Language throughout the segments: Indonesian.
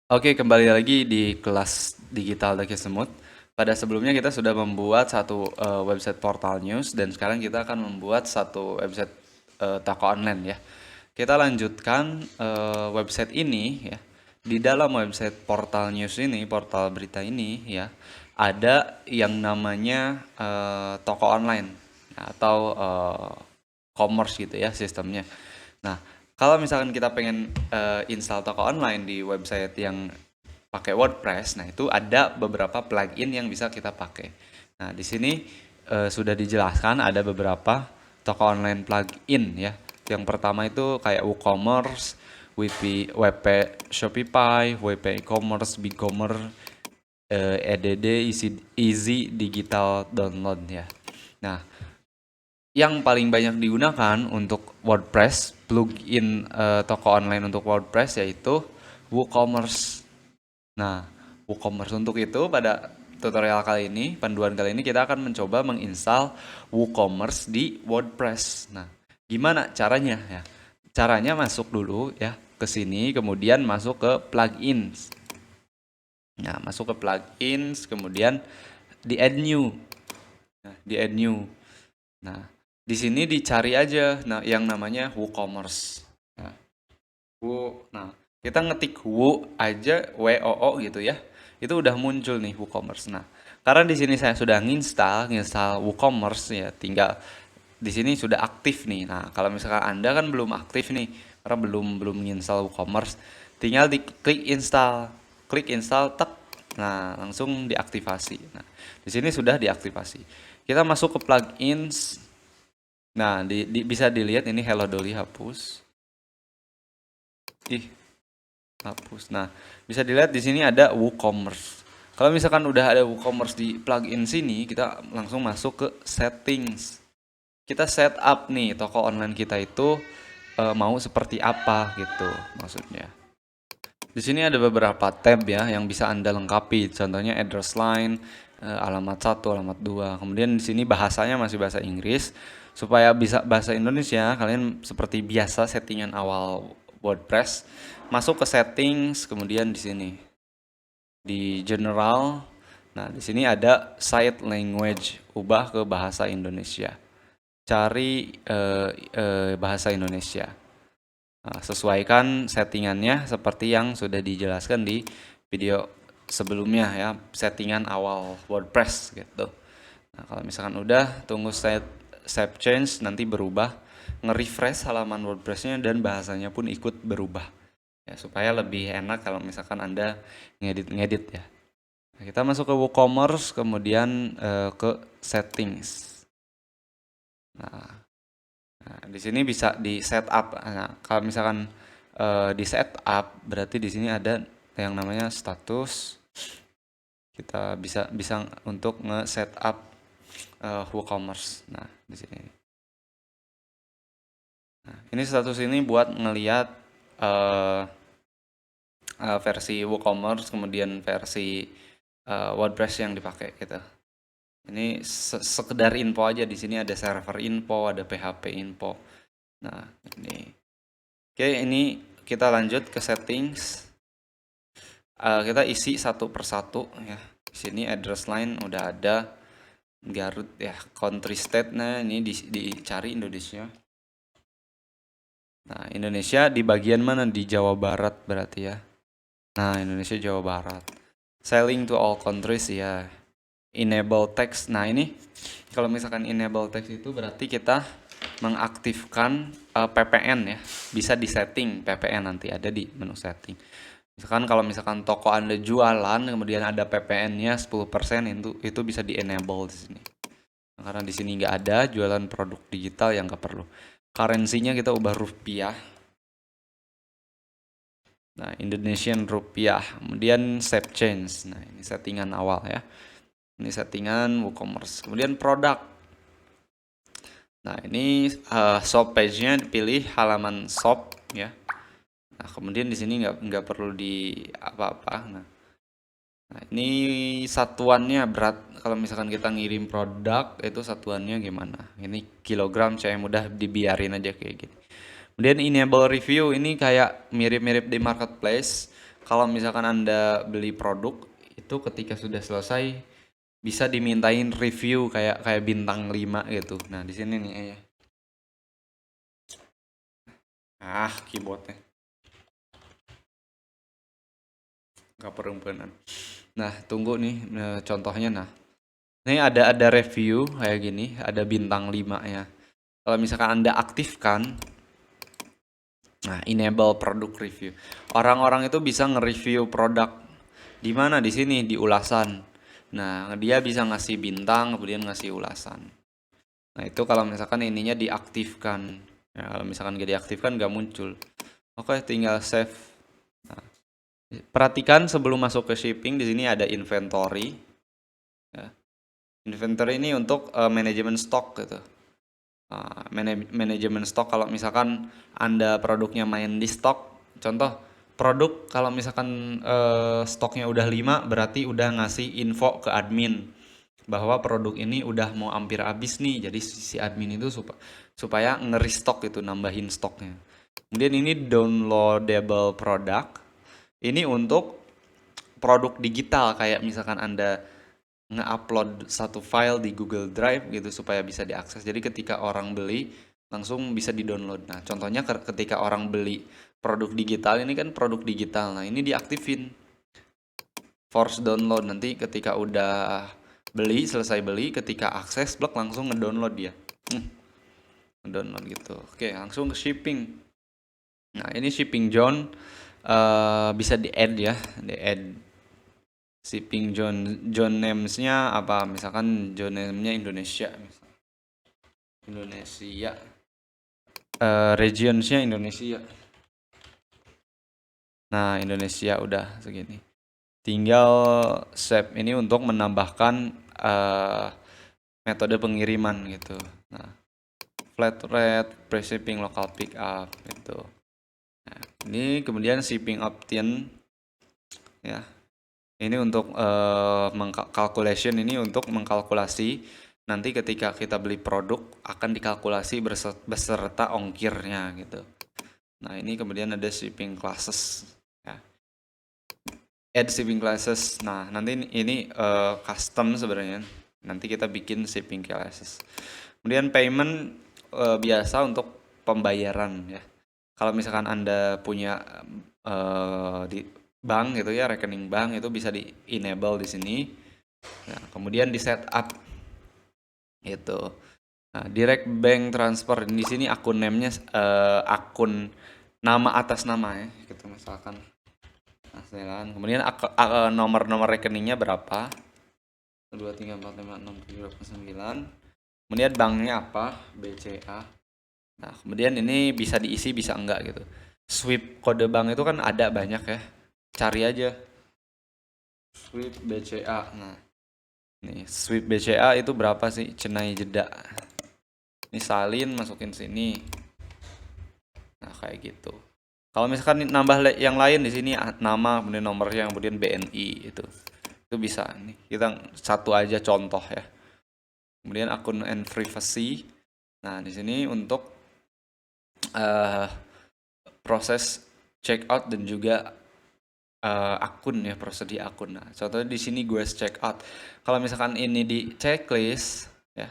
Oke, kembali lagi di kelas Digital Daki Semut. Pada sebelumnya kita sudah membuat satu website portal news dan sekarang kita akan membuat satu website toko online ya. Kita lanjutkan website ini ya. Di dalam website portal news ini, portal berita ini ya, ada yang namanya toko online atau commerce gitu ya sistemnya. Nah, kalau misalkan kita pengen install toko online di website yang pakai WordPress, nah itu ada beberapa plugin yang bisa kita pakai. Nah, di sini sudah dijelaskan ada beberapa toko online plugin ya. Yang pertama itu kayak WooCommerce, WP Shopify, WP e-commerce, BigCommerce, EDD, Easy Digital Download ya. Nah, yang paling banyak digunakan untuk WordPress, plugin toko online untuk WordPress yaitu WooCommerce. Nah, WooCommerce untuk itu pada tutorial kali ini, panduan kali ini kita akan mencoba menginstal WooCommerce di WordPress. Nah, gimana caranya ya? Caranya masuk dulu ya ke sini, kemudian masuk ke plugins. Nah, masuk ke plugins, kemudian di add new. Nah, di add new. Nah, di sini dicari aja yang namanya WooCommerce. Nah, nah, kita ngetik Woo aja WOO gitu ya. Itu udah muncul nih WooCommerce. Nah, karena di sini saya sudah nginstal WooCommerce ya, tinggal di sini sudah aktif nih. Nah, kalau misalkan Anda kan belum aktif nih, karena belum nginstal WooCommerce, tinggal diklik install. Klik install, tek. Nah, langsung diaktifasi. Nah, di sini sudah diaktifasi. Kita masuk ke plugins. Nah, bisa dilihat ini Hello Dolly hapus. Ih, hapus. Nah, bisa dilihat di sini ada WooCommerce. Kalau misalkan udah ada WooCommerce di plugin sini, kita langsung masuk ke settings. Kita set up nih toko online kita itu mau seperti apa gitu maksudnya. Di sini ada beberapa tab ya yang bisa Anda lengkapi. Contohnya address line, alamat 1, alamat 2. Kemudian di sini bahasanya masih bahasa Inggris. Supaya bisa bahasa Indonesia, kalian seperti biasa settingan awal WordPress, masuk ke settings, kemudian di sini di general. Nah, di sini ada site language, ubah ke bahasa Indonesia. Cari bahasa Indonesia. Nah, sesuaikan settingannya seperti yang sudah dijelaskan di video sebelumnya ya, settingan awal WordPress gitu. Nah, kalau misalkan udah, tunggu save change, nanti berubah, nge-refresh halaman WordPress-nya dan bahasanya pun ikut berubah. Ya, supaya lebih enak kalau misalkan Anda ngedit-ngedit ya. Nah, kita masuk ke WooCommerce, kemudian ke settings. Nah, di sini bisa di setup. Nah, kalau misalkan di setup berarti di sini ada yang namanya status. Kita bisa bisa untuk nge-setup WooCommerce. Nah, di sini. Nah, ini status ini buat ngelihat versi WooCommerce kemudian versi WordPress yang dipakai gitu. Ini sekedar info aja, di sini ada server info, ada PHP info. Nah, ini. Oke, ini kita lanjut ke settings. Kita isi satu persatu ya. Di sini address line udah ada, Garut ya, country state, nah ini dicari Indonesia. Nah, Indonesia di bagian mana? Di Jawa Barat berarti ya. Nah, Indonesia Jawa Barat. Selling to all countries ya. Enable text. Nah, ini kalau misalkan enable text itu berarti kita mengaktifkan PPN ya. Bisa di setting PPN, nanti ada di menu setting. Misalkan kalau misalkan toko Anda jualan kemudian ada PPN-nya 10%, itu bisa di enable di sini. Karena di sini nggak ada jualan produk digital yang nggak perlu. Currency-nya kita ubah rupiah. Nah, Indonesian rupiah. Kemudian save change. Nah, ini settingan awal ya. Ini settingan WooCommerce. Kemudian produk. Nah, ini shop page-nya dipilih halaman shop ya. Nah, kemudian di sini nggak perlu di apa-apa. Nah, ini satuannya berat. Kalau misalkan kita ngirim produk, itu satuannya gimana? Ini kilogram, saya mudah dibiarin aja kayak gini. Kemudian enable review, ini kayak mirip-mirip di marketplace. kalau misalkan Anda beli produk itu ketika sudah selesai bisa dimintain review kayak kayak bintang 5 gitu. Nah, di sini nih ya. Keyboardnya. Nggak perempuanan. Nah, tunggu nih contohnya. Nah, ini ada review kayak gini, ada bintang 5 ya. Kalau misalkan Anda aktifkan, nah, enable product review. Orang-orang itu bisa nge-review produk. Di mana? Di sini, di ulasan. Nah, dia bisa ngasih bintang, kemudian ngasih ulasan. Nah, itu kalau misalkan ininya diaktifkan. Ya, kalau misalkan nggak diaktifkan nggak muncul. Oke, tinggal save. Nah, perhatikan sebelum masuk ke shipping, di sini ada inventory. Ya. Inventory ini untuk manajemen stok gitu. Manajemen stok kalau misalkan Anda produknya main di stok, contoh produk kalau misalkan stoknya udah 5 berarti udah ngasih info ke admin bahwa produk ini udah mau hampir habis nih, jadi si admin itu supaya nge-restock itu, nambahin stoknya. Kemudian ini downloadable product, ini untuk produk digital kayak misalkan Anda nge-upload satu file di Google Drive gitu supaya bisa diakses. Jadi ketika orang beli langsung bisa di-download. Nah, contohnya ketika orang beli produk digital, ini kan produk digital. Nah, ini diaktifin force download, nanti ketika udah beli, selesai beli, ketika akses blok langsung nge-download dia. Nge-download gitu. Oke, langsung ke shipping. Nah, ini shipping zone bisa di-add ya, di-add shipping zone names-nya apa, misalkan zone name-nya Indonesia, regions-nya Indonesia. Nah, Indonesia udah segini, tinggal save ini untuk menambahkan metode pengiriman gitu. Nah, flat rate, free shipping, local pick up gitu. Nah, ini kemudian shipping option ya. Ini untuk calculation, ini untuk mengkalkulasi nanti ketika kita beli produk akan dikalkulasi beserta ongkirnya gitu. Nah, ini kemudian ada shipping classes ya. Add shipping classes. Nah, nanti ini custom sebenarnya. Nanti kita bikin shipping classes. Kemudian payment biasa untuk pembayaran ya. Kalau misalkan Anda punya di bank gitu ya, rekening bank, itu bisa di enable di sini. Nah, kemudian di setup itu. Nah, direct bank transfer di sini akun name-nya akun nama atas nama ya, gitu misalkan. Nah, kemudian nomor-nomor rekeningnya berapa? 2 3 4 5 6 7 8 9. Kemudian banknya apa? BCA. Nah, kemudian ini bisa diisi bisa enggak gitu. Swift kode bank itu kan ada banyak ya. Cari aja Swift BCA. Nah, nih Swift BCA itu berapa sih? Cenai jeda. Ini salin masukin sini. Nah, kayak gitu. Kalau misalkan nambah yang lain di sini nama, kemudian nomornya, kemudian BNI itu. Itu bisa nih. Kita satu aja contoh ya. Kemudian akun and privacy. Nah, di sini untuk proses checkout dan juga akun ya, proses di akun. Nah, contohnya di sini gue checkout. Kalau misalkan ini di checklist ya,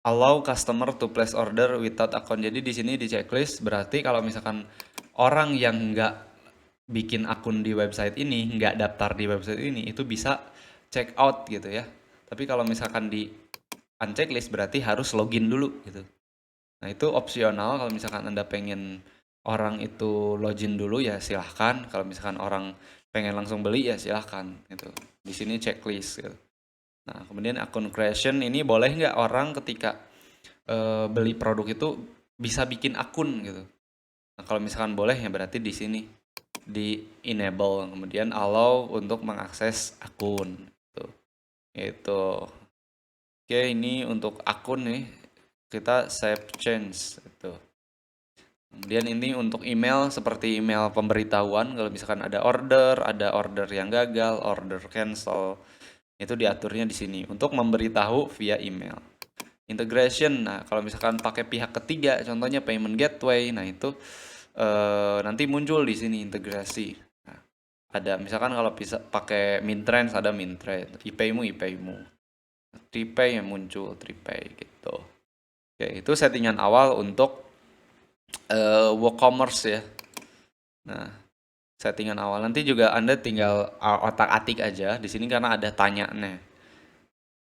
allow customer to place order without account. Jadi di sini di checklist berarti kalau misalkan orang yang nggak bikin akun di website ini, nggak daftar di website ini, itu bisa check out gitu ya. Tapi kalau misalkan di unchecklist berarti harus login dulu gitu. Nah, itu opsional. Kalau misalkan Anda pengen orang itu login dulu ya silahkan. Kalau misalkan orang pengen langsung beli ya silahkan gitu. Di sini checklist gitu. Nah, kemudian akun creation ini boleh nggak orang ketika beli produk itu bisa bikin akun gitu. Nah, kalau misalkan boleh ya berarti di sini di enable, kemudian allow untuk mengakses akun gitu. Itu. Oke, ini untuk akun nih. Kita save change itu. Kemudian ini untuk email, seperti email pemberitahuan kalau misalkan ada order yang gagal, order cancel. Itu diaturnya di sini untuk memberitahu via email. Integration, nah kalau misalkan pakai pihak ketiga, contohnya payment gateway, nah itu nanti muncul di sini integrasi. Nah, Ada misalkan kalau bisa pakai Mintrends ada Mintrends, IPaymu, Tripay yang muncul Tripay gitu. Oke, itu settingan awal untuk WooCommerce ya. Nah, settingan awal nanti juga Anda tinggal otak-atik aja di sini karena ada tanyanya.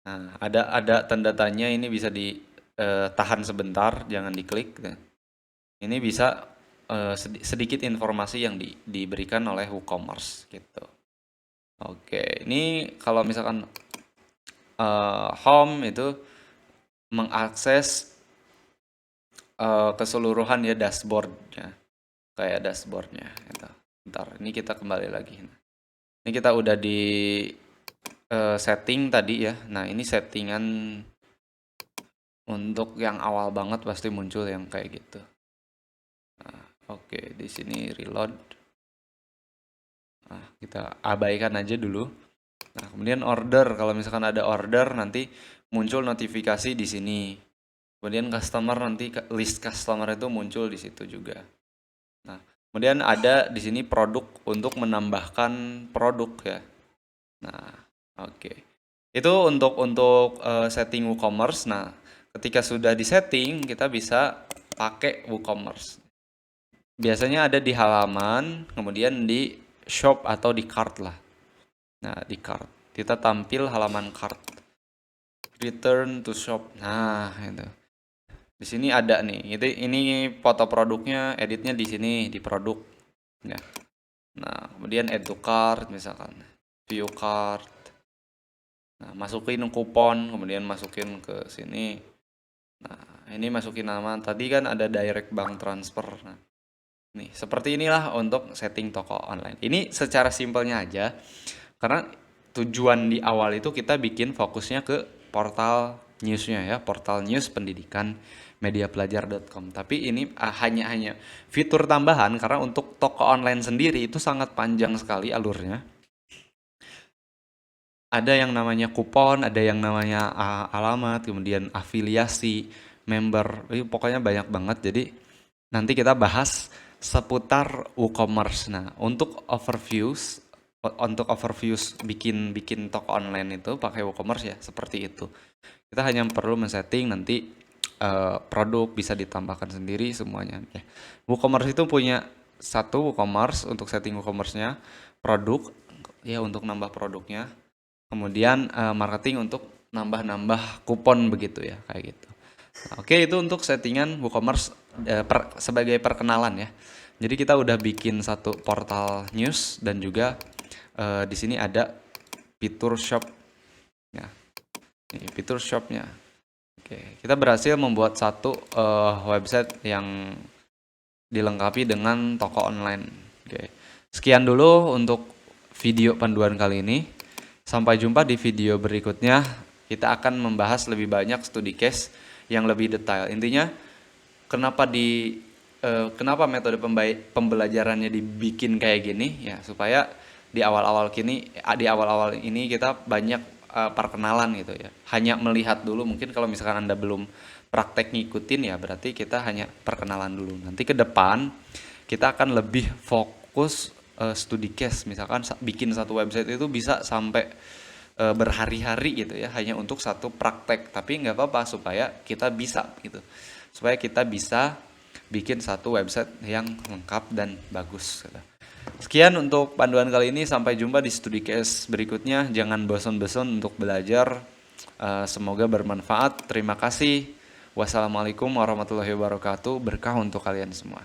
Nah, ada tanda tanya ini bisa ditahan sebentar, jangan diklik. Ini bisa sedikit informasi yang diberikan oleh WooCommerce gitu. Oke, ini kalau misalkan home itu mengakses keseluruhan ya dashboardnya, kayak dashboardnya. Gitu. Bentar, ini kita kembali lagi. Ini kita udah di setting tadi ya. Nah, ini settingan untuk yang awal banget pasti muncul yang kayak gitu. Nah, oke, di sini reload. Nah, kita abaikan aja dulu. Nah, kemudian order. Kalau misalkan ada order nanti muncul notifikasi di sini. Kemudian customer nanti list customer itu muncul di situ juga. Nah, kemudian ada di sini produk untuk menambahkan produk ya. Nah, oke. Itu untuk setting WooCommerce. Nah, ketika sudah disetting, kita bisa pakai WooCommerce. Biasanya ada di halaman, kemudian di shop atau di cart lah. Nah, di cart. Kita tampil halaman cart. Return to shop. Nah, itu. Di sini ada nih. Ini foto produknya, editnya di sini di produk. Ya. Nah, kemudian add to cart misalkan. View cart. Nah, masukin kupon, kemudian masukin ke sini. Nah, ini masukin nama. Tadi kan ada direct bank transfer. Nah, nih, seperti inilah untuk setting toko online. Ini secara simpelnya aja. Karena tujuan di awal itu kita bikin fokusnya ke portal newsnya ya, portal news pendidikan mediapelajar.com. Tapi ini hanya fitur tambahan karena untuk toko online sendiri itu sangat panjang sekali alurnya. Ada yang namanya kupon, ada yang namanya alamat, kemudian afiliasi, member, pokoknya banyak banget. Jadi nanti kita bahas seputar WooCommerce. Nah, untuk overviews bikin toko online itu pakai WooCommerce ya, seperti itu. Kita hanya perlu men-setting nanti produk bisa ditambahkan sendiri semuanya. Ya. WooCommerce itu punya satu WooCommerce untuk setting WooCommerce-nya, produk ya untuk nambah produknya, kemudian marketing untuk nambah-nambah kupon begitu ya, kayak gitu. Nah, oke, itu untuk settingan WooCommerce sebagai perkenalan ya. Jadi kita udah bikin satu portal news dan juga di sini ada fitur shop ya. Ini fitur shopnya. Oke, kita berhasil membuat satu website yang dilengkapi dengan toko online. Oke. Sekian dulu untuk video panduan kali ini. Sampai jumpa di video berikutnya. Kita akan membahas lebih banyak studi case yang lebih detail. Intinya kenapa metode pembelajarannya dibikin kayak gini ya, supaya di awal-awal ini kita banyak perkenalan gitu ya. Hanya melihat dulu, mungkin kalau misalkan Anda belum praktek ngikutin ya berarti kita hanya perkenalan dulu. Nanti ke depan kita akan lebih fokus studi case, misalkan bikin satu website itu bisa sampai berhari-hari gitu ya, hanya untuk satu praktek. Tapi nggak apa-apa supaya kita bisa gitu, supaya kita bisa bikin satu website yang lengkap dan bagus gitu. Sekian untuk panduan kali ini, sampai jumpa di studi case berikutnya. Jangan bosan-bosan untuk belajar. Semoga bermanfaat. Terima kasih. Wassalamualaikum warahmatullahi wabarakatuh. Berkah untuk kalian semua.